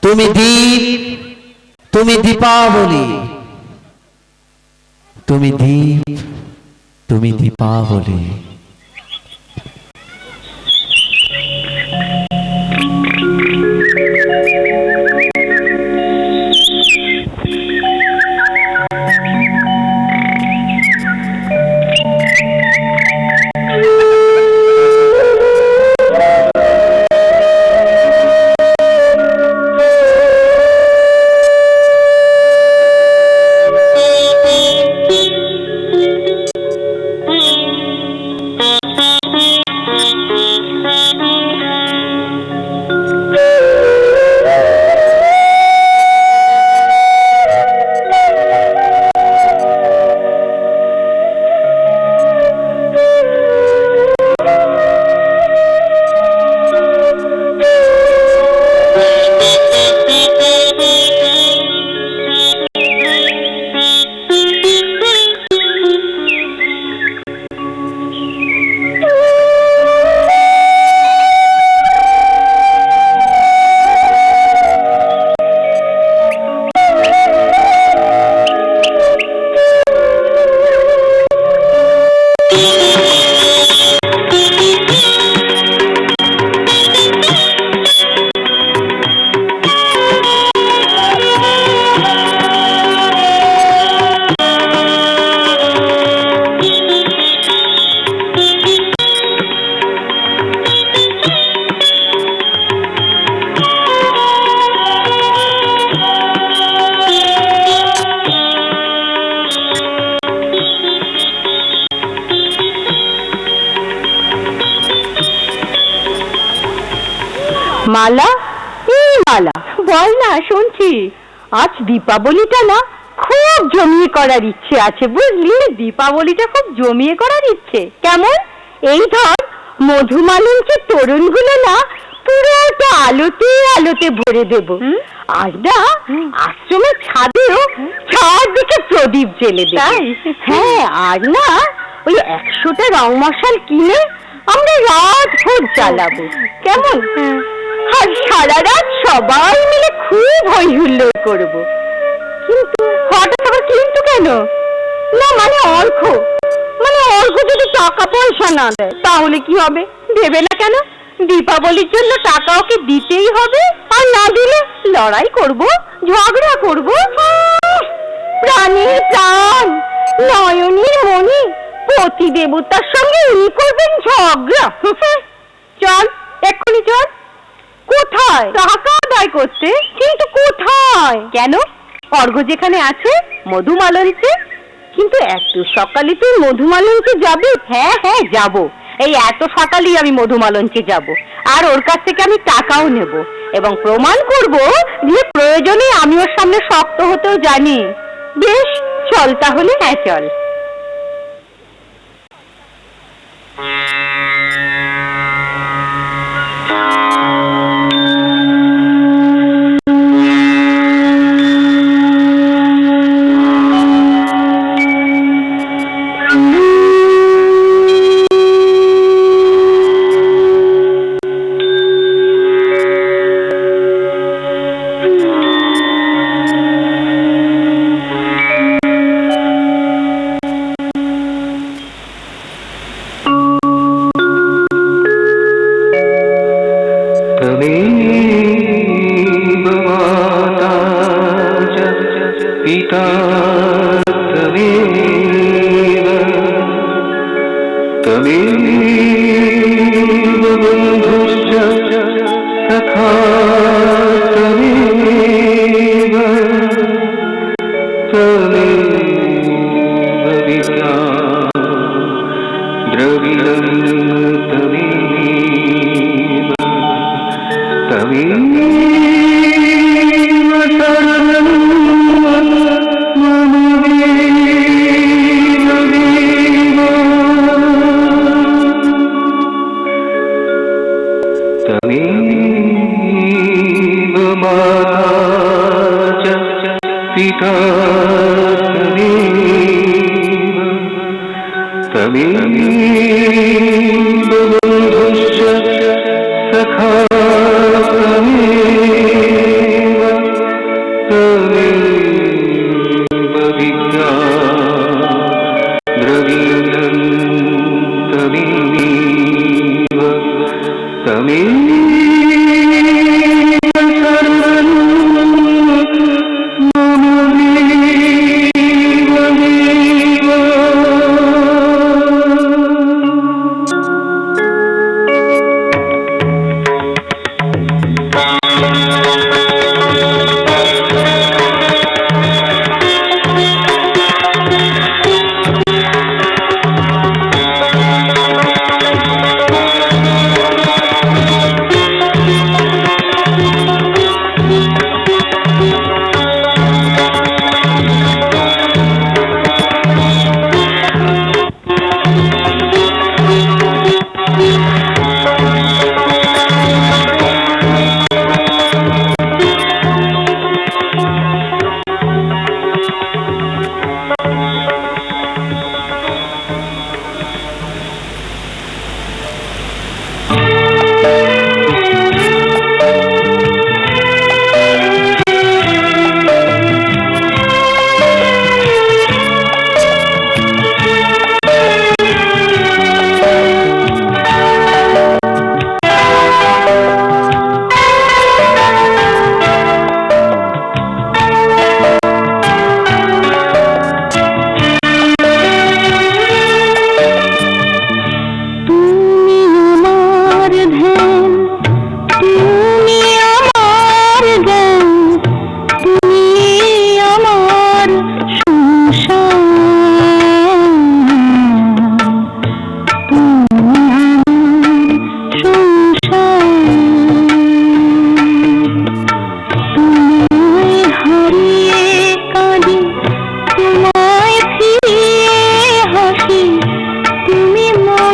তুমি দীপ, তুমি দীপাবলি, তুমি দীপ, তুমি দীপাবলি। মালা, এই মালা, বল না, শুনছি আজ দীপাবলিটা না খুব জমিয়ে করার ইচ্ছে আছে, বুঝলি? দীপাবলিটা খুব জমিয়ে করার ইচ্ছে। কেমন? এই ধর মধুমালঞ্চের তরুণগুলো না পুরোটা আলোতে আলোতে ভরে দেব। আজ না আশ্রমের ছাদেও চারদিকে প্রদীপ জ্বেলে দেব। হ্যাঁ, আর না ওই 100টা রং মশাল কিনে আমরা রাত ভোর জ্বালাবো। কেমন? আর সারা রাত সবাই মিলে খুব হই হুল্লোড় করবো। কিন্তু হঠাৎ আবার কিন্তু কেন? না মানে অর্ঘ যদি টাকা পয়সা না দেয় তাহলে কি হবে? দেবে না কেন? দীপাবলির জন্য টাকা ওকে দিতেই হবে, আর না দিলে লড়াই করব, ঝগড়া করব। প্রাণীর প্রাণ, নয়নীর মণি, পতি দেবতার সঙ্গে উনি করবেন ঝগড়া? চল, এক্ষুনি চল। কোথায়? টাকা আদায় করতে। কিন্তু কোথায়? কেন? অর্ঘ যেখানে আছে মধুমালঞ্চে। কিন্তু এত সকালে তুই মধুমালঞ্চে যাবি? হ্যাঁ হ্যাঁ যাব, এই এত সকালেই আমি মধুমালঞ্চে যাব, আর ওর কাছ থেকে আমি টাকাও নেব এবং প্রমাণ করব যে প্রয়োজনে আমি ওর সামনে শক্ত হতেও জানি। বেশ, চল তাহলে। হ্যাঁ চল। तमेव बन्धुश्च सखा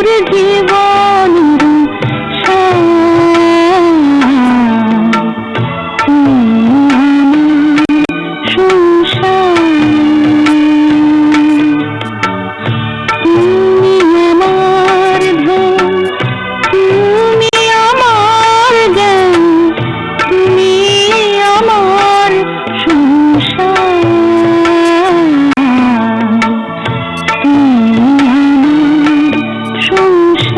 মোর জীবন সংসার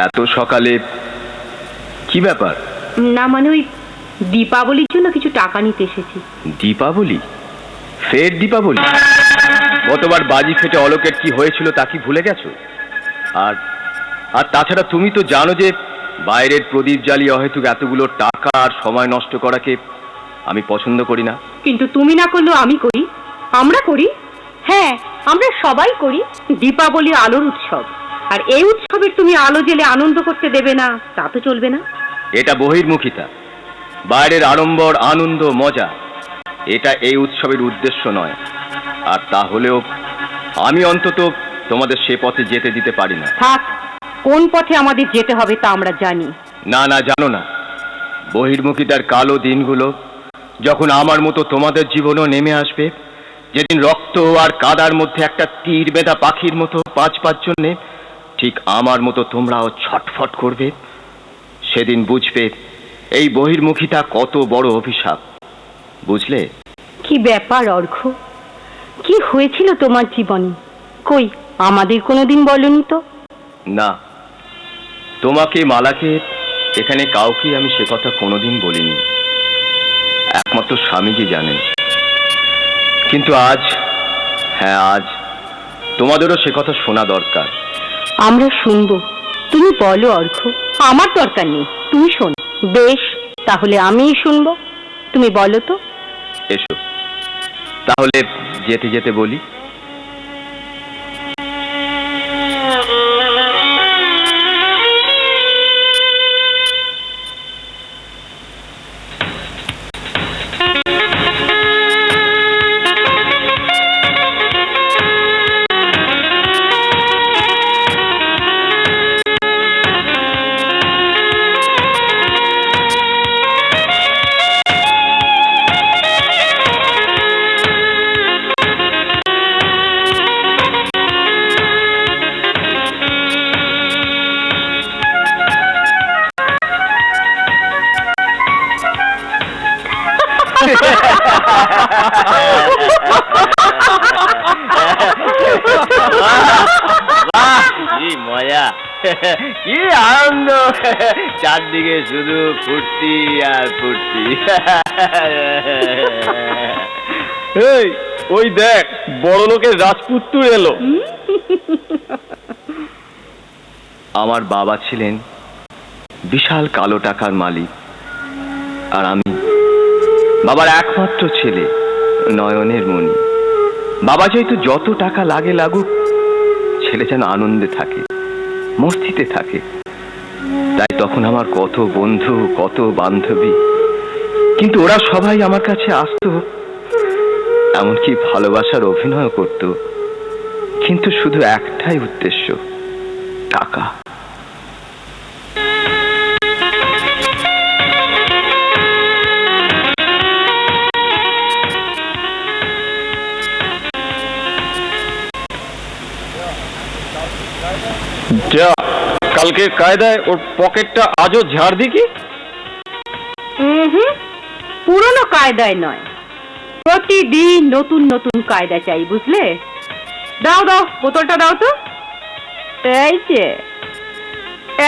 এত সকালে কি ব্যাপার? না মানে ওই দীপাবলির জন্য কিছু টাকা নিতে এসেছি। দীপাবলি? ফের দীপাবলি? গতবার বাজি ফেটে অলোকের কি হয়েছিল তা কি ভুলে গেছো? আর আর তাছাড়া তুমি তো জানো যে বাইরের প্রদীপ জ্বালিয়ে অহেতুক এতগুলো টাকা আর সময় নষ্ট করাকে আমি পছন্দ করি না। কিন্তু তুমি না করলেও আমি করি, আমরা করি। হ্যাঁ, আমরা সবাই করি। দীপাবলি আলোর উৎসব, আর এই উৎসবের তুমি আলো জ্বেলে আনন্দ করতে দেবে না তা তো চলবে না। এটা বহির্মুখিতা, বাইরের আড়ম্বর, আনন্দ, মজা, এটা এই উৎসবের উদ্দেশ্য নয়। আর তাহলেও আমি অন্তত তোমাদের সে পথে যেতে দিতে পারি না। থাক, কোন পথে আমাদের যেতে হবে তা আমরা জানি। না না, জানো না। বহির্মুখিতার কালো দিনগুলো যখন আমার মতো তোমাদের জীবনেও নেমে আসবে, যেদিন রক্ত আর কাদার মধ্যে একটা তীর বেঁধা পাখির মতো বাঁচবার জন্যে ঠিক আমার মতো তোমরাও ছটফট করবে, সেদিন বুঝবে এই বহির্মুখিতা কত বড় অভিশাপ। বুঝলে? কি ব্যাপার অর্ঘ, কি হয়েছিল তোমার জীবনে? কই আমাদের কোনোদিন বলনি তো। না, তোমাকে, মালাকে, এখানে কাউকে আমি সে কথা কোনোদিন বলিনি। একমাত্র স্বামীজি জানেন। কিন্তু আজ, হ্যাঁ আজ তোমাদেরও সে কথা শোনা দরকার। আমরা শুনবো, তুমি বলো অর্ঘ। আমার দরকার নেই, তুমি শোনো। বেশ, তাহলে আমিই শুনবো, তুমি বলো তো। এসো তাহলে যেতে যেতে বলি। কি মজা, কি আনন্দ, চারদিকে শুধু ফুর্তি আর ফুর্তি। এই ওই দেখ, বড় লোকের রাজপুত্র এলো। আমার বাবা ছিলেন বিশাল কালো টাকার মালিক, আর আমি বাবার একমাত্র ছেলে, নয়নের মণি। বাবা যেহেতু যত টাকা লাগে লাগুক, ছেলে যেন আনন্দে থাকে, মস্তিতে থাকে। তাই তখন আমার কত বন্ধু, কত বান্ধবী, কিন্তু ওরা সবাই আমার কাছে আসতো, এমনকি ভালোবাসার অভিনয় করত, কিন্তু শুধু একটাই উদ্দেশ্য, টাকা। যা, কালকের কায়দায় ওর পকেটটা আজও ঝাড় দি কি? পুরনো কায়দায় নয়, প্রতিদিন নতুন নতুন কায়দা চাই, বুঝলে? দাও দাও, বোতলটা দাও তো। এই যে,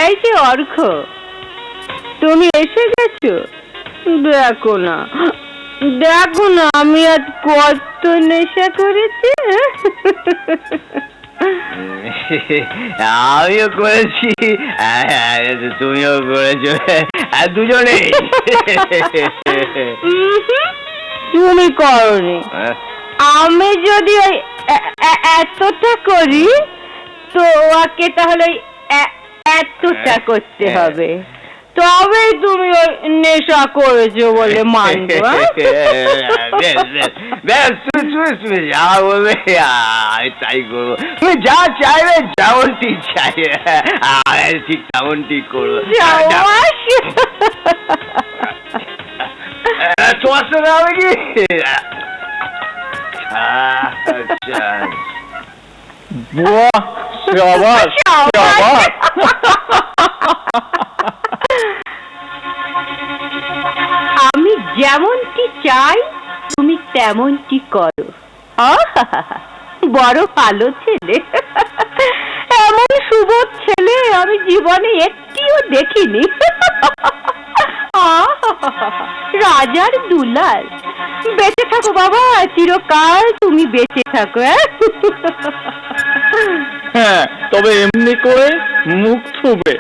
এই যে অর্ঘ, তুমি এসে গেছো। দেখো না, দেখো না আমি আজ কত নেশা করেছি। আমিও করেছি, তুমিও করেছো, দুজনে। তুমি করনি, আমি যদি ওই এতটা করি তো ওকে তাহলে এতটা করতে হবে, তবেই তুমি ওই নেশা করেছো বলে মানবো। তুমি যা বলবে তাই করবো, তুমি যা চাইবে যেমনটি চাইবে ঠিক তেমনটি করবো। তোমার সঙ্গে হবে কি? আমি যেমনটি চাই তুমি তেমনটি করো। বড় ভালো ছেলে, এমন সুবোধ ছেলে আমি জীবনে একটিও দেখিনি। রাজার দুলাল, বেঁচে থাকো বাবা, চিরকাল তুমি বেঁচে থাকো। হ্যাঁ, তবে এমনি করে মুখ থুবে।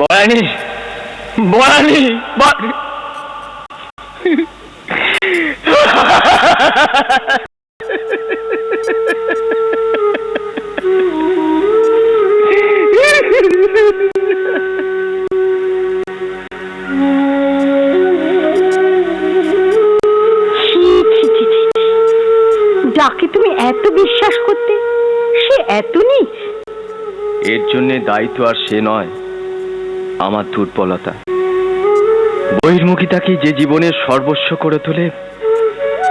বয়ানি বয়ানি যাকে তুমি এত বিশ্বাস করতে, সে এত নীচ। এর জন্য দায়িত্ব আর সে নয়, আমার দুর্বলতা। বহির্মুখিতাকে যে জীবনের সর্বস্ব করে তোলে,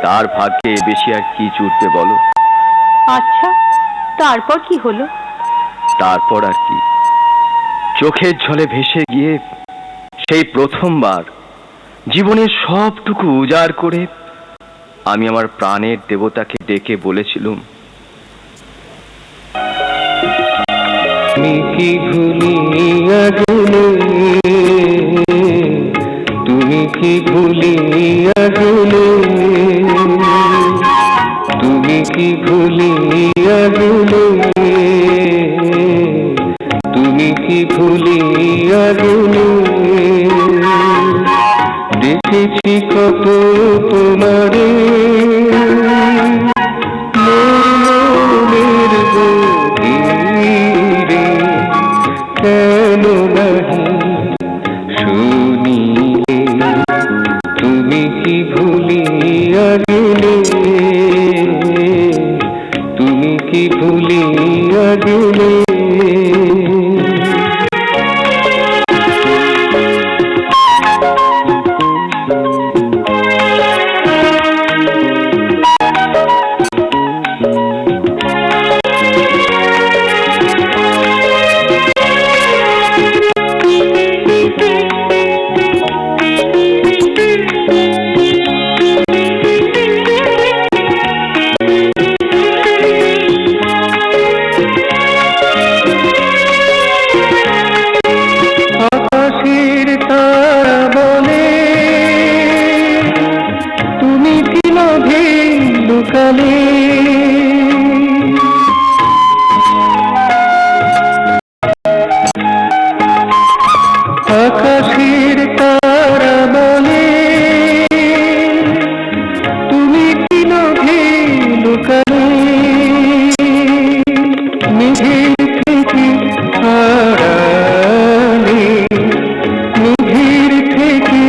তার ভাগ্যে বেশি আর কি জুটবে বলো? আচ্ছা, তারপর কি হলো? তারপর আর কি, চোখের জলে ভেসে গিয়ে সেই প্রথমবার জীবনের সবটুকু উজাড় করে আমি আমার প্রাণের দেবতাকে ডেকে বলেছিলুম, তুমি কি ভুলিয়া গেলে, তুমি কি ভুলিয়া গেলে, তুমি কি ভুলিয়া গেলে, তুমি কি ভুলিয়া গেলে, দেখেছি কত তোমারে মনের গভীরে, কেন নাহি শুনিলে, তুমি কি ভুলিয়া গেলে, তুমি কি ভুলিয়া গেলে। আকাশের তারা বলে তুমি কি লোভে লুকালে, মেঘের থেকে আড়ালে, মেঘের থেকে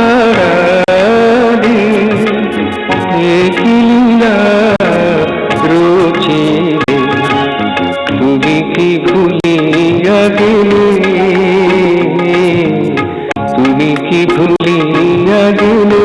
আড়ালে, লীলা রচিলে, তুমি কি ভুলিয়া গেলে, তুমি কি ভুলিয়া গেলে।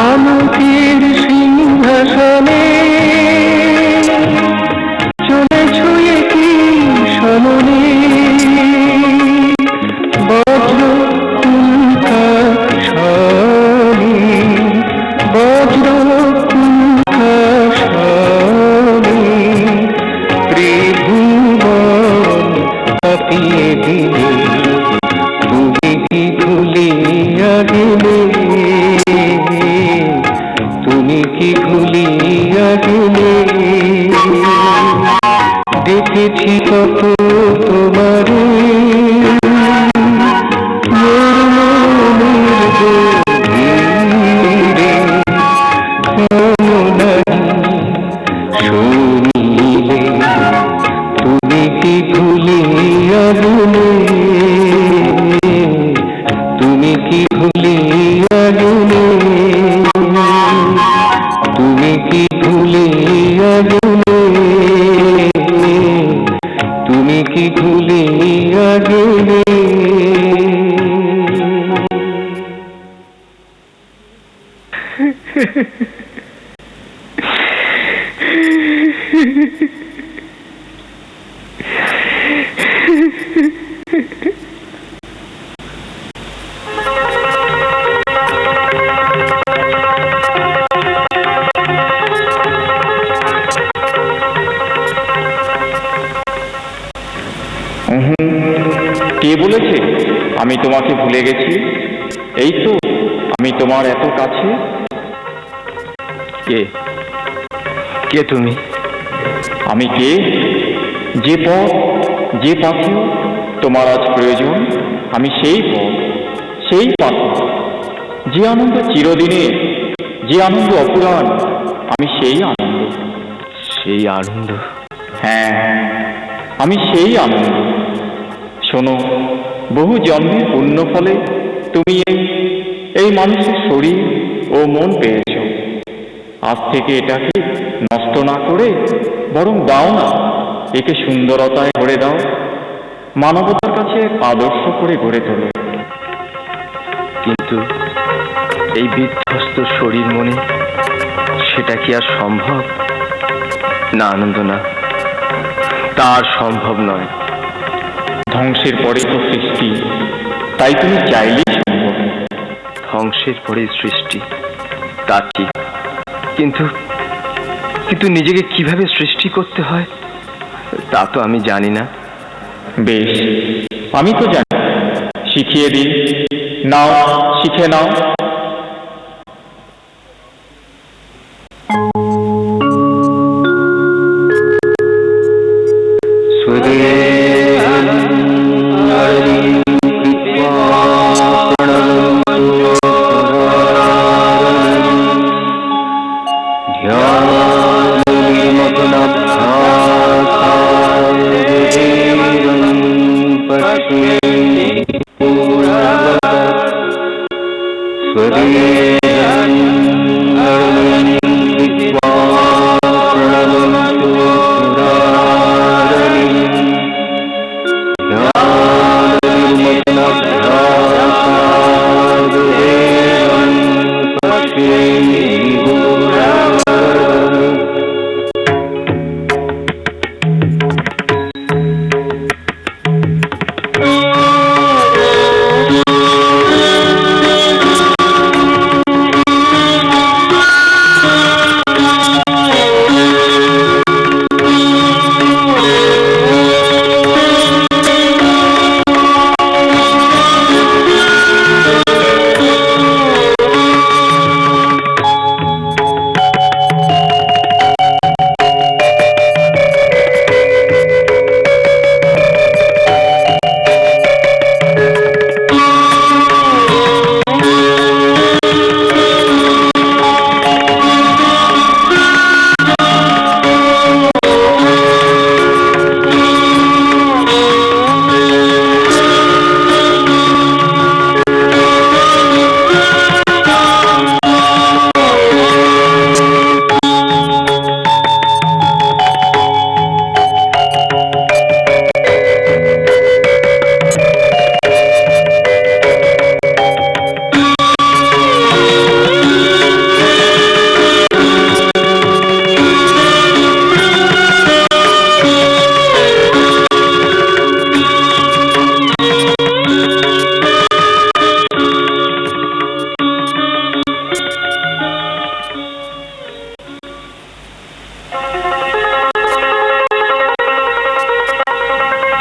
শান্তির সিংহাসনে চলেছ কি সমনে, বজ্র কুণ্ঠা শনি, বজ্র কুণ্ঠা শনি, ত্রিভুবন কাঁপিয়ে দিলে, তুমি কি ভুলিয়া গেলে। নাহি শুনিলে, তুমি কি ভুলিয়া গেলে, তুমি কি ভুলিয়া গেলে, তুমি কি ভুলিয়া গেলে, তুমি কি ভুলিয়া গেলে। কে বলেছে আমি তোমাকে ভুলে গেছি? এই তো আমি তোমার এত কাছে। কে কে তুমি? আমি কে? যে পথ যে পাথর তোমার আজ প্রয়োজন, আমি সেই পথ সেই পাথর। যে আনন্দ চিরদিনের, যে আনন্দ অপুরাণ, আমি সেই আনন্দ। সেই আনন্দ? হ্যাঁ, আমি সেই আনন্দ। শোনো, বহু জন্মের পুণ্য ফলে তুমি এই মানুষের শরীর ও মন পেয়েছ। আজ থেকে এটাকে নষ্ট না করে বরং দাও না, একে সুন্দরতায় গড়ে দাও, মানবতার কাছে আদর্শ করে গড়ে তোলো। কিন্তু এই বিধ্বস্ত শরীর মনে সেটা কি আর সম্ভব? না আনন্দ, না, তার সম্ভব নয়। ধ্বংসের পরে তো সৃষ্টি, তাই তুমি চাইলেই সম্ভব। ধ্বংসের পরে সৃষ্টি, তা ঠিক, কিন্তু কিন্তু নিজেকে কিভাবে সৃষ্টি করতে হয় তা তো আমি জানি না। বেশ, আমি তো জানি, শিখিয়ে দিই। নাও, শিখে নাও।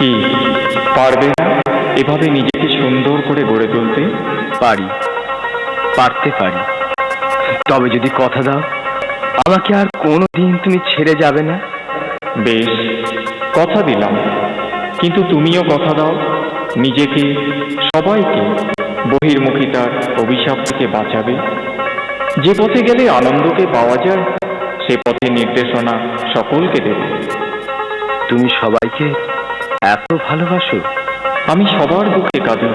কি পারবে না এভাবে নিজেকে সুন্দর করে গড়ে তুলতে? পারি, পারতে পারি। তবে যদি কথা দাও আমাকে আর কোনোদিন তুমি ছেড়ে যাবে না। বেশ, কথা দিলাম, কিন্তু তুমিও কথা দাও নিজেকে, সবাইকে বহির্মুখিতার অভিশাপ থেকে বাঁচাবে। যে পথে গেলে আনন্দকে পাওয়া যায় সে পথে নির্দেশনা সকলকে দেব। তুমি সবাইকে এত ভালোবাসো? আমি সবার দুঃখে কাঁদি,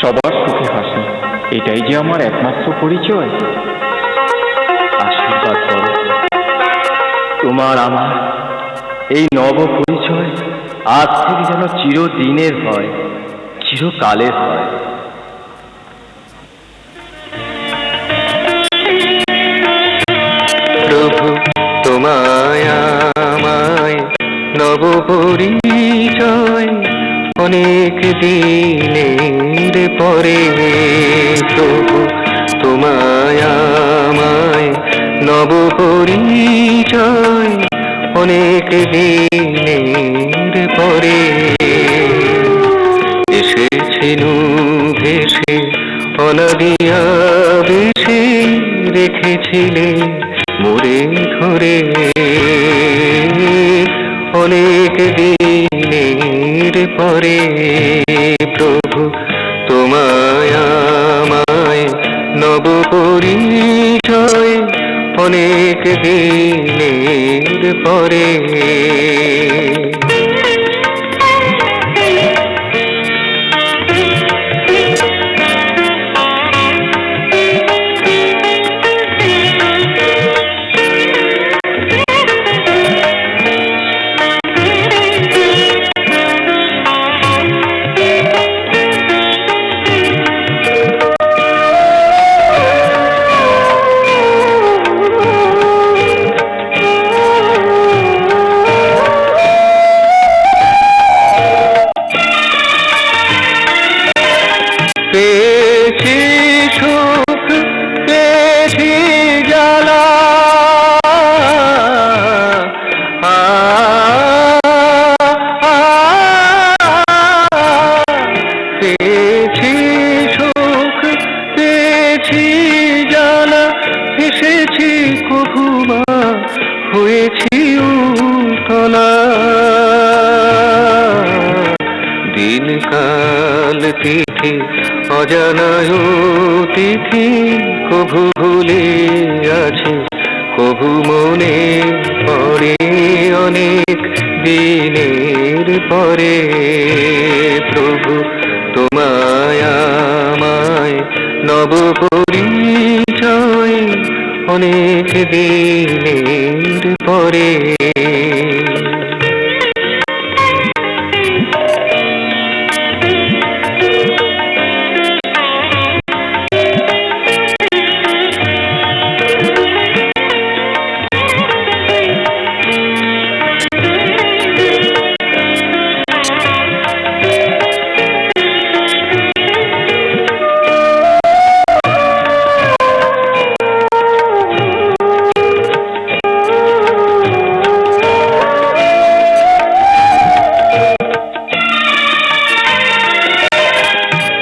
সবার সুখে হাসি, এটাই যে আমার একমাত্র পরিচয়। আশীর্বাদ করো তোমার আমার এই নব পরিচয় আজ থেকে যেন চিরদিনের হয়, চিরকালের হয়। প্রভু তোমায় আমায় নব পরিচয় অনেক দিনের পরে। প্রভু তোমায় আমায় নব পরিচয় অনেক দিনের পরে। এসেছিল ভেসে অনাদিয়া বেশে রেখেছিলে মোরে ধরে অনেক দিনের পরে। প্রভু তোমায় আমায় নব পরিচয় অনেক দিনের পরে। পেয়েছি সুখ পেয়েছি জ্বালা, পেয়েছি সুখ পেয়েছি জ্বালা, এসেছি কভুমা হয়েছি উতলা। দিনকাল তিথি অজানায় তিথি কভু ভুলে আছে, কভু মনে পড়ে অনেক দিনের পরে। প্রভু তোমায় আমায় নব পরিচয় অনেক দিনের পরে।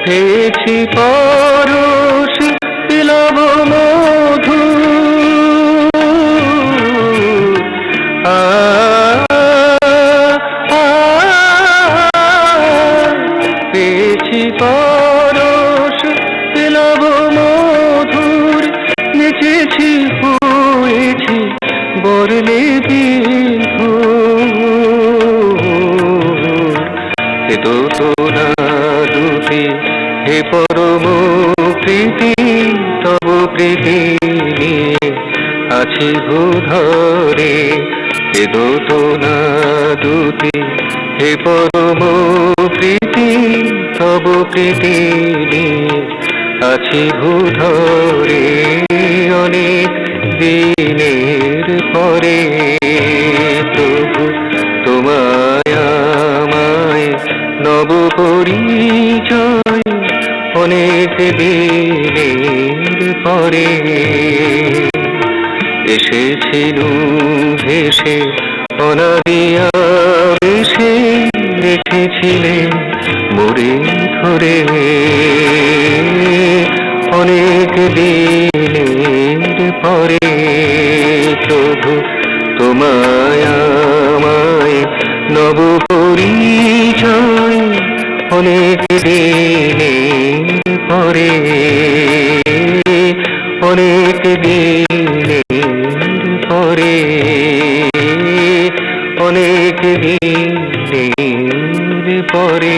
পেয়েছি পরশ পিলব মধু, পেয়েছি পরশ পিলব মধুর, নেচেছি হয়েছি বরলে বিধু। এ তো তোরা দুটি হে পরম প্রীতি, তব প্রীতি নিয়ে আছি ভূধরে। এ দোতনা দুটি হে পরম প্রীতি, তব প্রীতি নিয়ে আছি ভূধরে অনেক দিনের পরে। প্রভু তোমায় আমায় নব পরিচয় অনেক দিনের পরে। এসেছিল ভেসে অনাদিয়া বেশে রেখেছিলে মোরে ধরে অনেক দিনের পরে। প্রভু তোমায় আমায় নব পরিচয় অনেক দিনের পরে, অনেক পরে, অনেক দিনের পরে।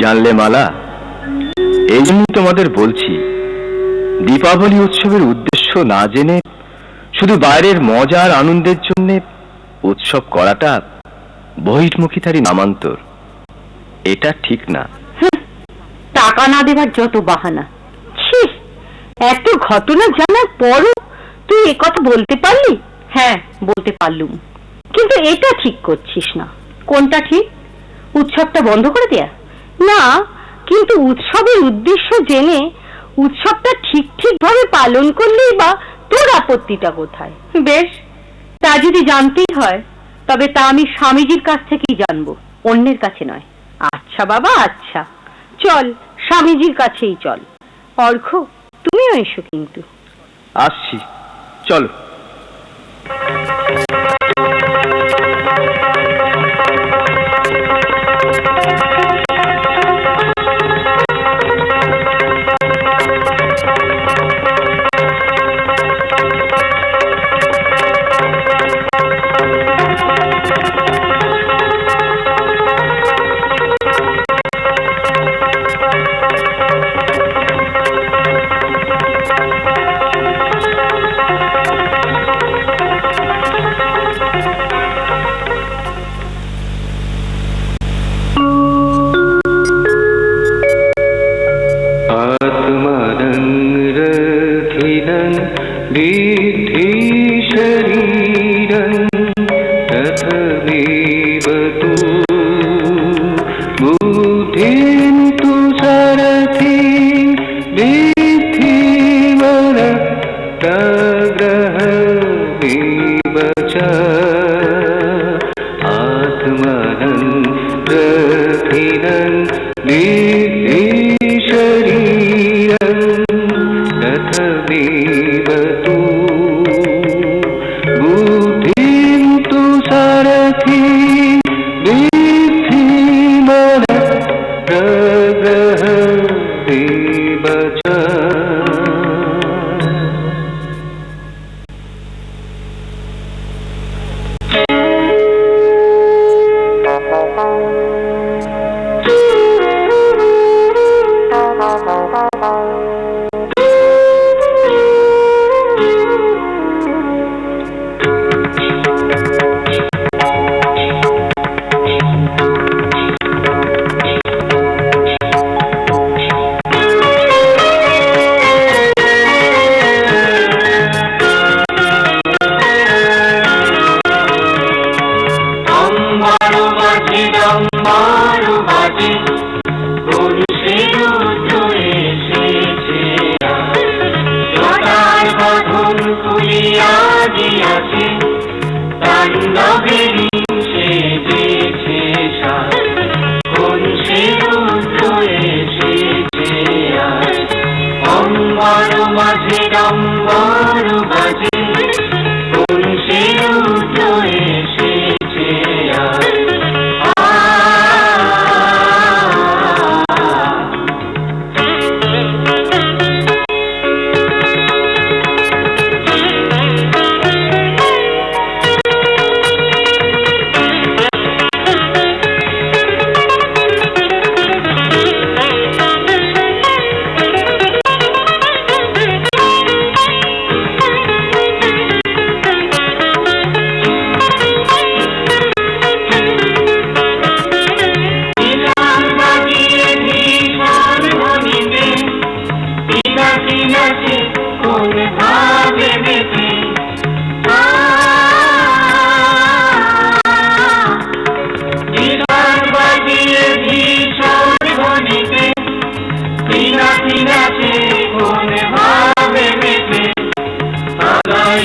জানলে মালা, এই জন্য তোমাদের বলছি, দীপাবলি উৎসবের উদ্দেশ্য না জেনে শুধু বাইরের মজা আর আনন্দের জন্য উৎসব করাটা বহির্মুখিতারই নামান্তর। এটা ঠিক না। টাকা না দেবার যত বাহানা। ছি, এত ঘটনা জানার পরও তুই একথা বলতে পারলি? হ্যাঁ, বলতে পারলুম, কিন্তু এটা ঠিক করছিস না। কোনটা ঠিক? উৎসবটা বন্ধ করে দেয়া? না, কিন্তু উৎসবের উদ্দেশ্য জেনে উৎসবটা ঠিক ভাবে পালন করলেই বা তোর আপত্তিটা কোথায়? বেশ, তা যদি জানতেই হয় তবে তা আমি স্বামীজির কাছ থেকেই জানবো, অন্যের কাছে নয়। আচ্ছা বাবা, আচ্ছা, চল স্বামীজির কাছেই চল। অর্ঘ, তুমিও এসো। কিন্তু আসছি, চলো।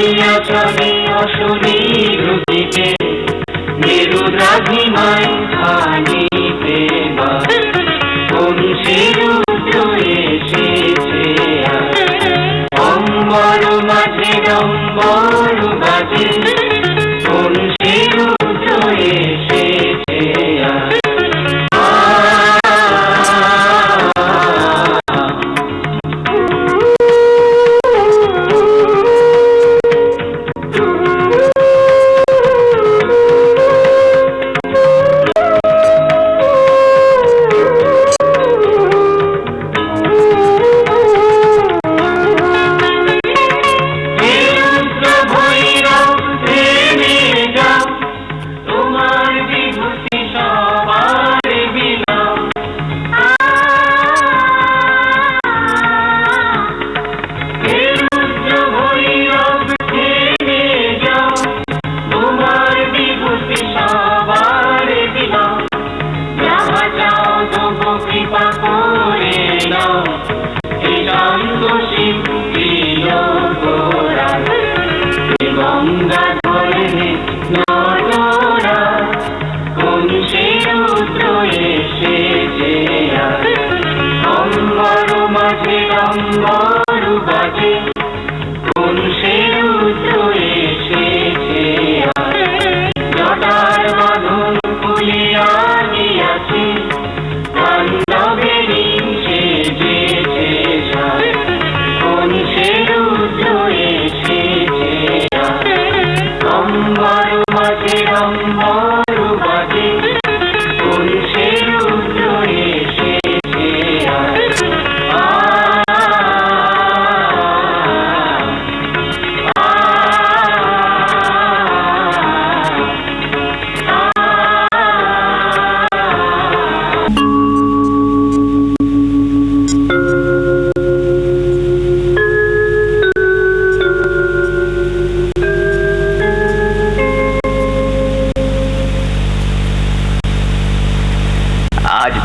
নামিয়া চলে অশনি রুটিতে মেরু দ্রাঘিমায় খানিতে মা কোন সে রুদ্র এসেছে অম্বর মাঝে ডম্বর বাজে কোন সে রুদ্র এসেছে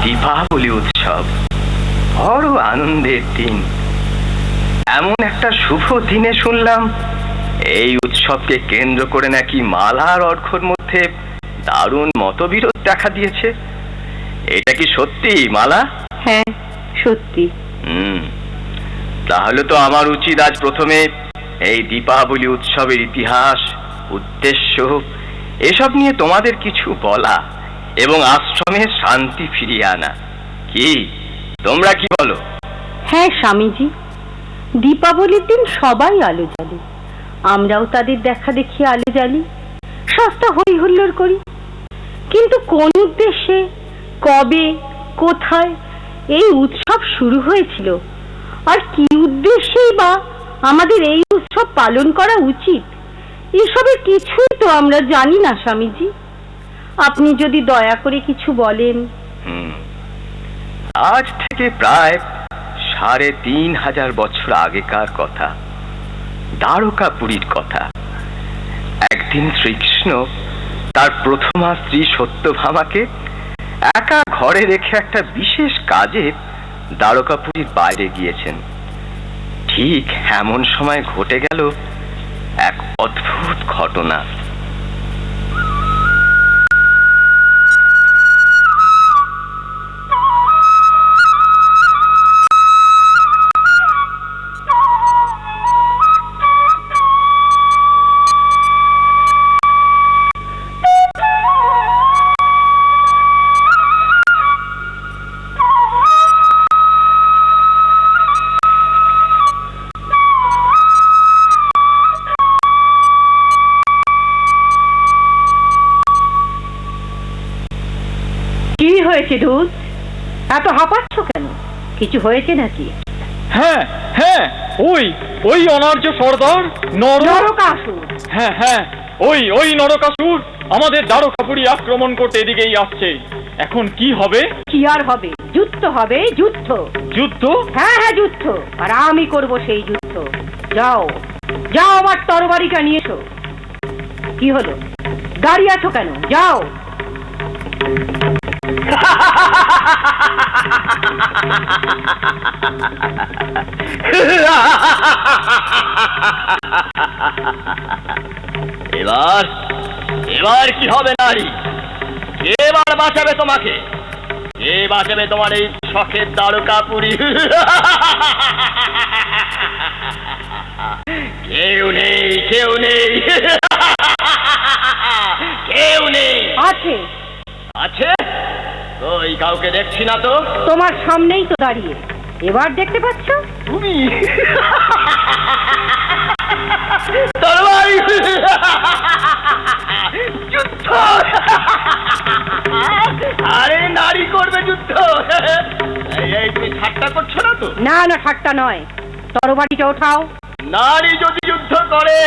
দীপাবলি উৎসব বড় আনন্দের দিন। এমন একটা শুভ দিনে শুনলাম এই উৎসবকে কেন্দ্র করে নাকি মালা আর অর্ঘ্যর মধ্যে দারুণ মতবিরোধ দেখা দিয়েছে। এটা কি সত্যি মালা? হ্যাঁ সত্যি। তাহলে তো আমার উচিত আজ প্রথমে এই দীপাবলি উৎসবের ইতিহাস, উদ্দেশ্য এসব নিয়ে তোমাদের কিছু বলা এবং আশ্রমে শান্তি ফিরিয়ে আনা। কি তোমরা কি বলো? হ্যাঁ স্বামীজি, দীপাবলির দিন সবাই আলো জ্বালে, আমরাও তাদের দেখা দেখি আলো জ্বালি, সস্তা হই হুল্লোড় করি। কিন্তু কোন উদ্দেশ্যে, কবে, কোথায় এই উৎসব শুরু হয়েছিল আর কি উদ্দেশ্যেই বা আমাদের এই উৎসব পালন করা উচিত, এসবের কিছুই তো আমরা জানি না স্বামীজি। আপনি যদি দয়া করে কিছু বলেন। আজ থেকে প্রায় ৩,৫০০ বছর আগেকার কথা, দ্বারকাপুরীর কথা। একদিন শ্রীকৃষ্ণ তার প্রথমা স্ত্রী সত্যভামাকে একা ঘরে রেখে একটা বিশেষ কাজে দ্বারকাপুরীর বাইরে গিয়েছেন। ঠিক এমন সময় ঘটে গেল এক অদ্ভুত ঘটনা। কি হয়েছে দুধ? এত হাঁপাচ্ছ কেন? কিছু হয়েছে নাকি? হ্যাঁ হ্যাঁ, ওই ওই অনার্য সর্দার নরকাসুর। হ্যাঁ হ্যাঁ, ওই নরকাসুর আমাদের দ্বারকাপুরী আক্রমণ করতে এদিকেই আসছে। এখন কি হবে? কি আর হবে? যুদ্ধ হবে, যুদ্ধ। যুদ্ধ? হ্যাঁ হ্যাঁ যুদ্ধ, আর আমি করব সেই যুদ্ধ। যাও যাও, আমার তরবারিটা নিয়ে এসো। কি হলো, দাঁড়িয়ে আছো কেন? যাও। এবার এবার কি হবে নারী? কে এবার বাঁচাবে তোমাকে? কে বাঁচাবে তোমার এই শখের দ্বারকাপুরী? কেউ নেই, কেউ নেই, কেউ নেই। আছে আছে? ওই কাউকে দেখছি না তো। তোমার সামনেই তো দাঁড়িয়ে, এবার দেখতে পাচ্ছ? তুমি তরবারি, যুদ্ধ। আরে নারী করবে যুদ্ধ? এই তুমি ঠাট্টা করছো না তো? না না, ঠাট্টা নয়, তরবারিটা ওঠাও। নারী যদি যুদ্ধ করে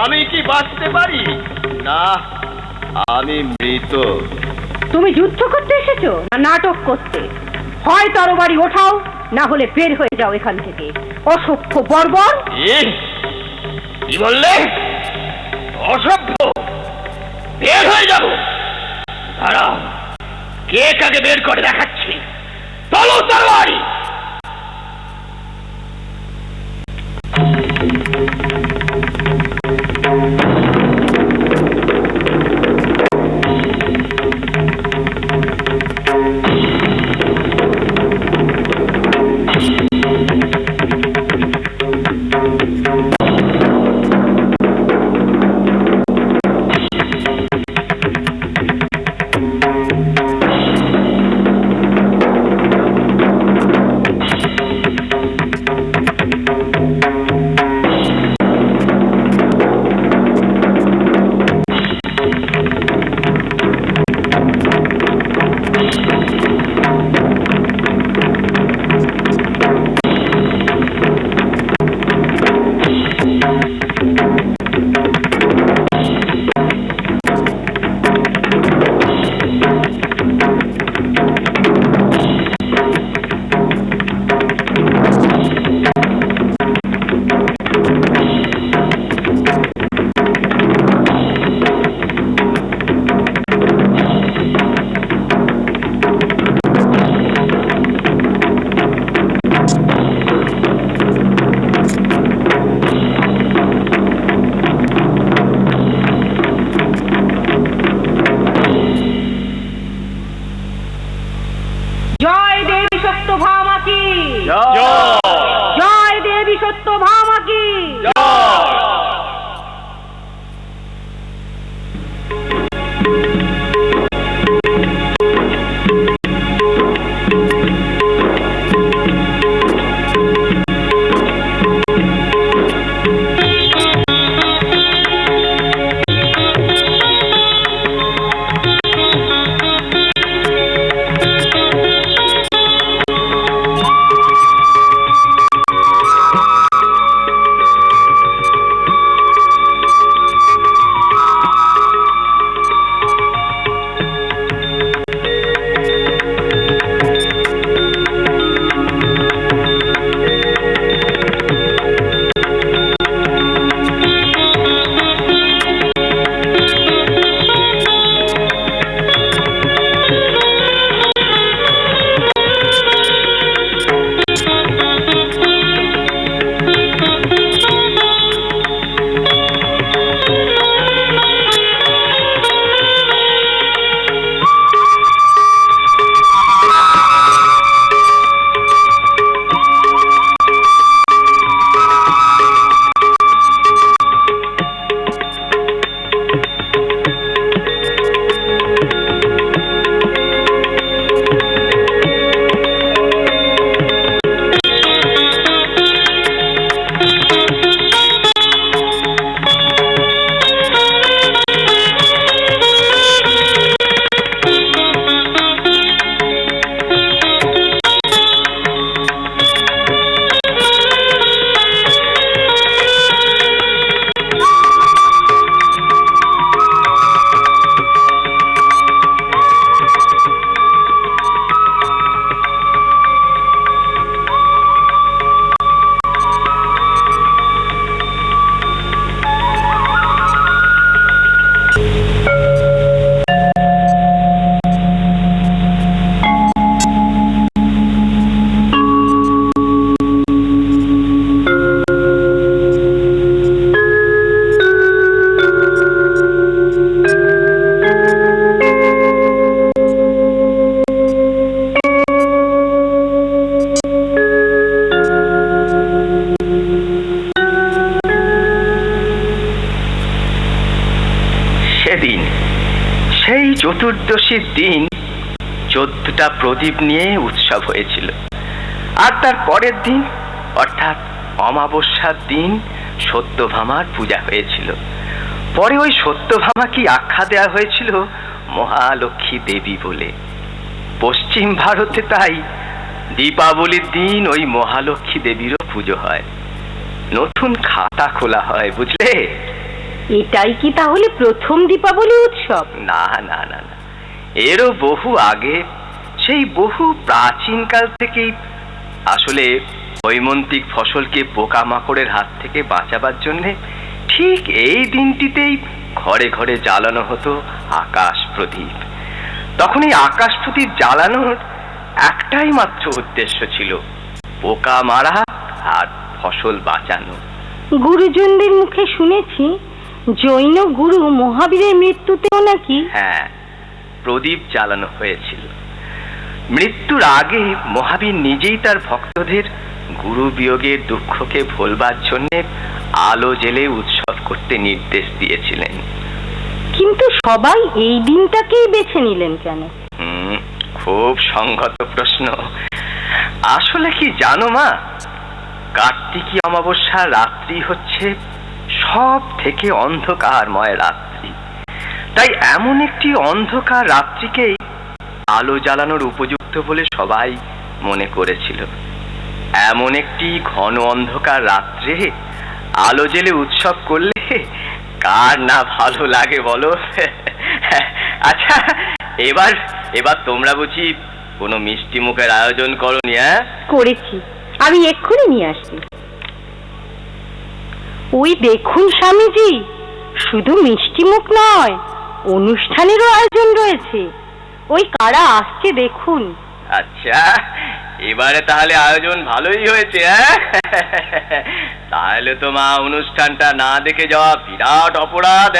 আমি কি বাঁচতে পারি? না, আমি মৃত। তুমি যুদ্ধ করতে এসেছো না নাটক করতে? হয় তরবারি ওঠাও, না হলে বের হয়ে যাও এখান থেকে, অসভ্য বর্বর। কি বললে? অসভ্য? বের হয়ে যাব? দাঁড়াও, কে কাকে বের করে দেখাচ্ছি। চলো তরবারি। চতুর্দশীর দিন 14টা প্রদীপ নিয়ে উৎসব হয়েছিল, আর তার পরের দিন অর্থাৎ অমাবস্যার দিন সত্যভামার পূজা হয়েছিল। পরে ওই সত্যভামাকে আখ্যা দেওয়া হয়েছিল মহালক্ষ্মী দেবী বলে। পশ্চিম ভারতে তাই দীপাবলির দিন ওই মহালক্ষ্মী দেবীরও পুজো হয়, নতুন খাতা খোলা হয়, বুঝলে? এটাই কি তাহলে প্রথম দীপাবলি উৎসব? না না না না, এরও বহু আগে, সেই বহু প্রাচীনকাল থেকেই আসলে হৈমন্তিক ফসলকে পোকামাকড়ের হাত থেকে বাঁচাবার জন্যে ঠিক এই দিনটিতেই ঘরে ঘরে জ্বালানো হতো আকাশ প্রদীপ। তখন এই আকাশ প্রদীপ জ্বালানোর একটাই মাত্র উদ্দেশ্য ছিল, পোকা মারা আর ফসল বাঁচানো। গুরুজনদের মুখে শুনেছি জৈন গুরু মহাবীরের মৃত্যুতেও নাকি হ্যাঁ, প্রদীপ জ্বালানো হয়েছিল। মৃত্যুর আগে মহাবীর নিজেই তার ভক্তদের গুরু বিয়োগের দুঃখকে ভোলবার জন্য আলো জেলে উৎসব করতে নির্দেশ দিয়েছিলেন। কিন্তু সবাই এই দিনটাকেই বেছে নিলেন কেন? খুব সংগত প্রশ্ন। আসলে কি জানো মা, কার্তিকী অমাবস্যা রাত্রি হচ্ছে সব থেকে অন্ধকারময় রাত্রি। তাই এমন একটি অন্ধকার রাত্রিকেই আলো জ্বালানোর উপযুক্ত বলে সবাই মনে করেছিল। এমন একটি ঘন অন্ধকার রাত্রে আলো জেলে উৎসব করলে কার না ভালো লাগে বলো? আচ্ছা, এবার তোমরা বুঝি কোনো মিষ্টি মুখের আয়োজন করনি? করেছি, আমি এক্ষুনি নিয়ে আসছি। ওই দেখুন স্বামীজি, শুধু মিষ্টি মুখ নয়, অনুষ্ঠানেরও আয়োজন রয়েছে। ওই কারা আসছে দেখুন। আচ্ছা, এবারে তাহলে আয়োজন ভালোই হয়েছে। তাহলে তো মা, অনুষ্ঠানটা না দেখে যাওয়া বিরাট অপরাধ।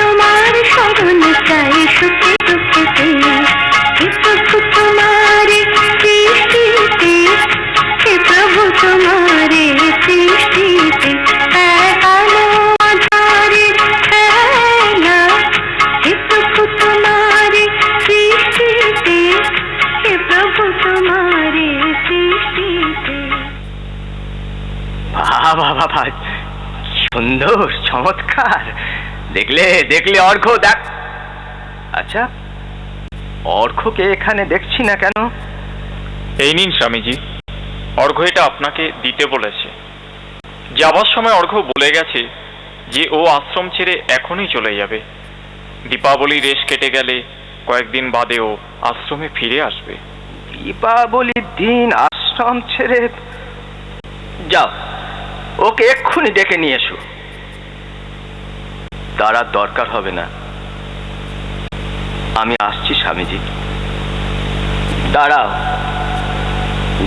তোমার স্মরণ চাই সুখে দুঃখে, সুন্দর, চমৎকার। দেখলে দেখলে অর্ঘ্য দেখ। আচ্ছা, অর্ঘ্যকে এখানে দেখছি না কেন? এই নিন স্বামীজি, অর্ঘ্য এটা আপনাকে দিতে বলেছে। যাবার সময় অর্ঘ্য বলে গেছে যে ও আশ্রম ছেড়ে এখনই চলে যাবে। দীপাবলি রেশ কেটে গেলে কয়েকদিন বাদে ও আশ্রমে ফিরে আসবে। দীপাবলির দিন আশ্রম ছেড়ে? যাও, ওকে এক্ষুনি ডেকে নিয়ে এসো। তার আর দরকার হবে না। আমি আসছি স্বামীজি। দাঁড়াও,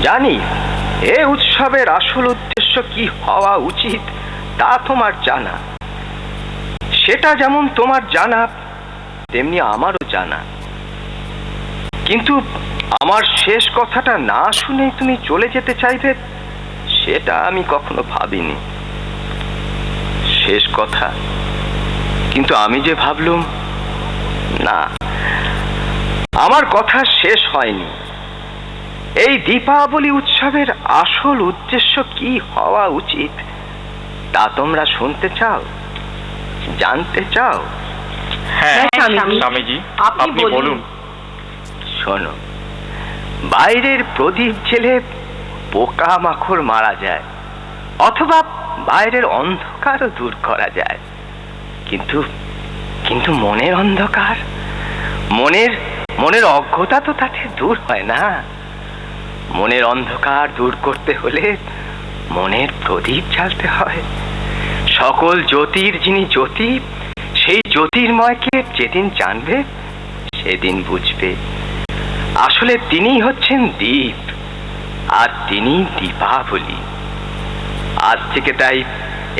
জানি এ উৎসবের আসল উদ্দেশ্য কি হওয়া উচিত তা তোমার জানা। সেটা যেমন তোমার জানা, তেমনি আমারও জানা। কিন্তু আমার শেষ কথাটা না শুনে তুমি চলে যেতে চাইবে, সেটা আমি কখনো ভাবিনি। শেষ কথা, কিন্তু আমি যে ভাবলুম, না, আমার কথা শেষ হয়নি। এই দীপাবলি উৎসবের আসল উদ্দেশ্য কি হওয়া উচিত তা তোমরা শুনতে চাও, জানতে চাও? হ্যাঁ স্বামীজি, স্বামীজি, আপনি বলুন। শোনো, বাইরের প্রদীপ জেলে পোকামাকড় মারা যায়, অথবা বাইরের অন্ধকারও দূর করা যায়, কিন্তু কিন্তু মনের অন্ধকার, মনের অজ্ঞতা তো তাতে দূর হয় না। মনের অন্ধকার দূর করতে হলে মনের প্রদীপ জ্বালতে হয়। সকল জ্যোতির যিনি জ্যোতি, সেই জ্যোতির্ময়কে যেদিন জানবে সেদিন বুঝবে আসলে তিনিই হচ্ছেন দীপ, আর তিনি দীপাবলি। আজ থেকে তাই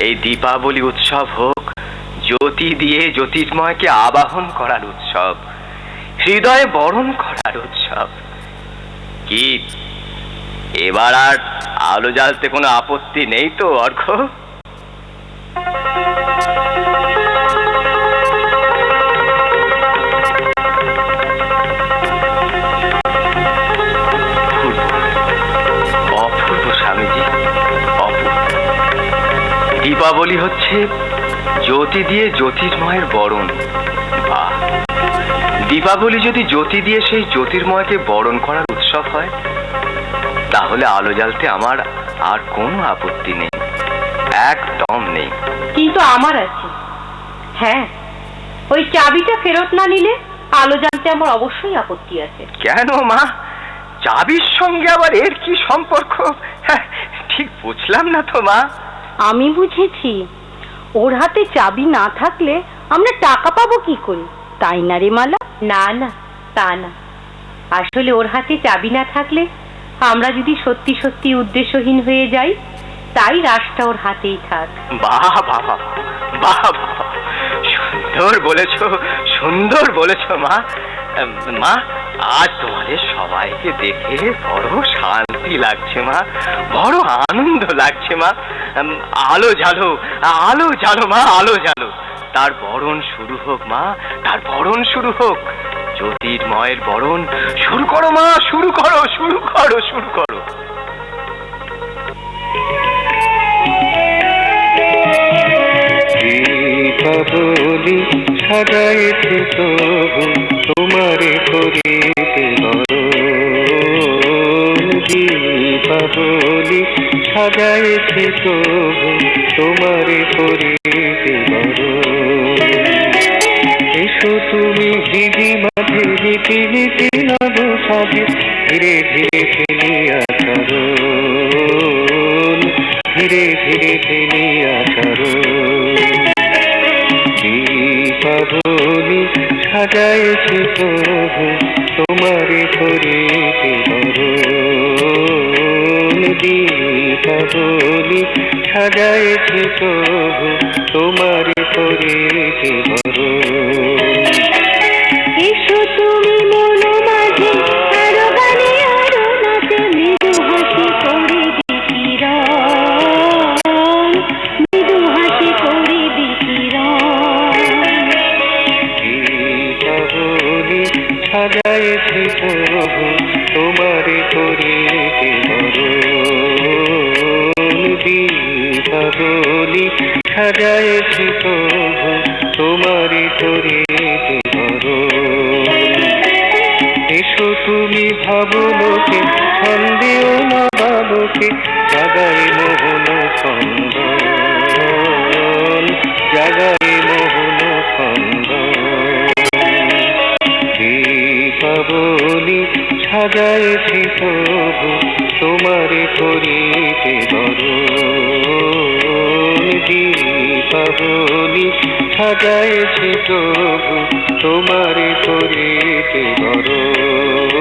এই দীপাবলি উৎসব হোক জ্যোতি দিয়ে জ্যোতির্ময়কে আবাহন করার উৎসব, হৃদয়ে বরণ করার উৎসব। কি এবার আর আলো জ্বালতে কোনো আপত্তি নেই তো অর্ঘ্য? অপূর্ব স্বামীজি, অপূর্ব। দীপাবলি হচ্ছে জ্যোতি দিয়ে জ্যোতির্ময়ের বরণ। বাহ! দীপাবলি যদি জ্যোতি দিয়ে সেই জ্যোতির্ময়কে বরণ করার উৎসব হয়, তাহলে আলো জ্বালতে আমার আর কোনো আপত্তি নেই, একদম নেই। কিন্তু আমার আছে। হ্যাঁ, ওই চাবিটা ফেরত না নিলে আলো জ্বালতে আমার অবশ্যই আপত্তি আছে। কেন মা, চাবির সঙ্গে আবার এর কি সম্পর্ক? ঠিক বুঝলাম না তো মা। আমি বুঝেছি, ওর হাতে চাবি না থাকলে আমরা টাকা পাবো কি করে, তাই না রে মালা? না না, তা না। আসলে ওর হাতে চাবি না থাকলে আমরা যদি সত্যি সত্যি উদ্দেশ্যহীন হয়ে যাই, তাই রাসটা ওর হাতেই থাক। বাহ বাহ বাহ, সুন্দর বলেছ, সুন্দর বলেছ মা। মা, আজ তোমাদের সবাইকে দেখে বড় শান্তি লাগছে মা, বড় আনন্দ লাগছে মা। আলো জ্বালো, আলো জ্বালো মা, আলো জ্বালো। তার বরণ শুরু হোক মা, তার বরণ শুরু হোক। জ্যোতির্ময়ের বরণ শুরু করো মা, শুরু করো, শুরু করো, শুরু করো। দীপাবলি সাজাইছে তবু তোমারে করিতে বরণ। দীপাবলি সাজাইছে তবু তোমারে করিতে বরণ। এসো তুমি দিদি মাঝে রীতি নীতি নব সাজে, ধীরে ধীরে ফেলিয়া চরণ, ধীরে ধীরে ফেলিয়া চরণ। দীপাবলি সাজাইছে প্রভু তোমারে করিতে বরণ। দীপাবলি সাজাইছে প্রভু তোমারে করিতে বরণ। এসো তুমি মন মাঝে আরো গানে আরো নাচে, মৃদু হাসি করে দিতি রং, মৃদু হাসি করে দিতি রং। দীপাবলি সাজাইছে প্রভু তোমারে করিতে বরণ। দীপাবলি সাজায়েছে প্রভু তোমারই তরিতে বরণ। এসো তুমি ভাবলোকে ছন্দেও না বালকে জাগাই মোহন খন্দন, জাগাই মোহন খন্দন। দীপাবলি সাজায়েছে প্রভু তোমারে করিতে বরণ। দীপাবলি সাজায়েছে প্রভু তোমারে করিতে বরণ।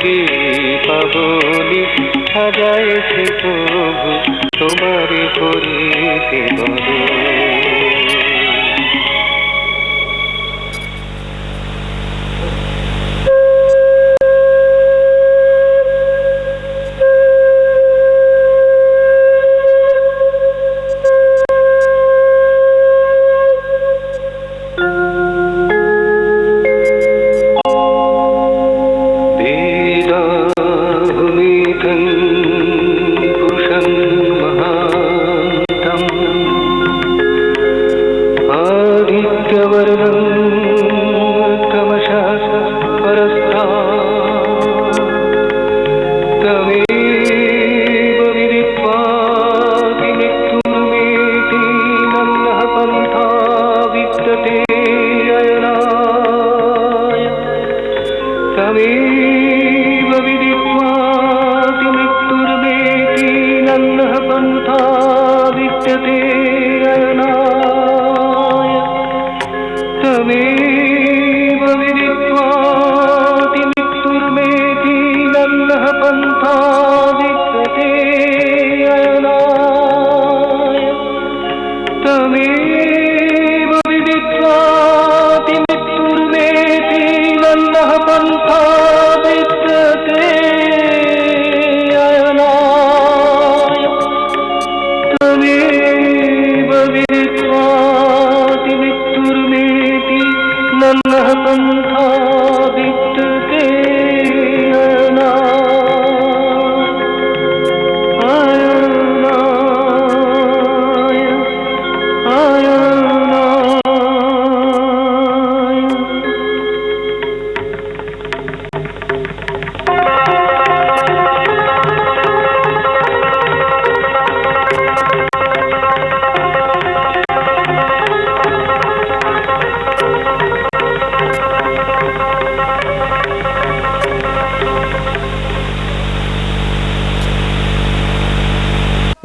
দীপাবলি সাজায়েছে প্রভু তোমারে করিতে বরণ।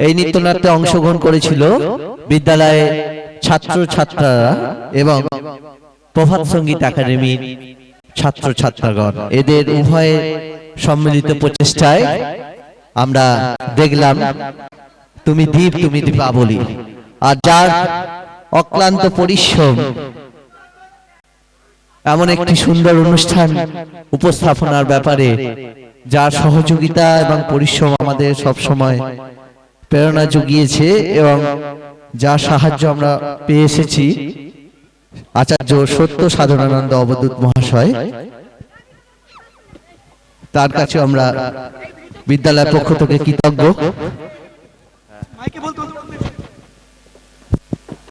এই নৃত্যনাট্যে অংশগ্রহণ করেছিল বিদ্যালয়ে ছাত্র ছাত্রীরা এবং প্রভাত সঙ্গীত একাডেমির ছাত্র ছাত্রগণ। এদের উভয়ের সম্মিলিত প্রচেষ্টায় আমরা দেখলাম তুমি দীপ তুমি দীপাবলি। আর যার অক্লান্ত পরিশ্রম এমন একটি সুন্দর অনুষ্ঠান উপস্থাপনার ব্যাপারে যার সহযোগিতা এবং পরিশ্রম আমাদের সব সময় প্রেরণা জুগিয়েছে এবং যার সাহায্য আমরা পেয়ে এসেছি আচার্য সত্য সাধনানন্দ অবধূত মহাশয়, তার কাছে আমরা বিদ্যালয়ের পক্ষ থেকে কৃতজ্ঞ।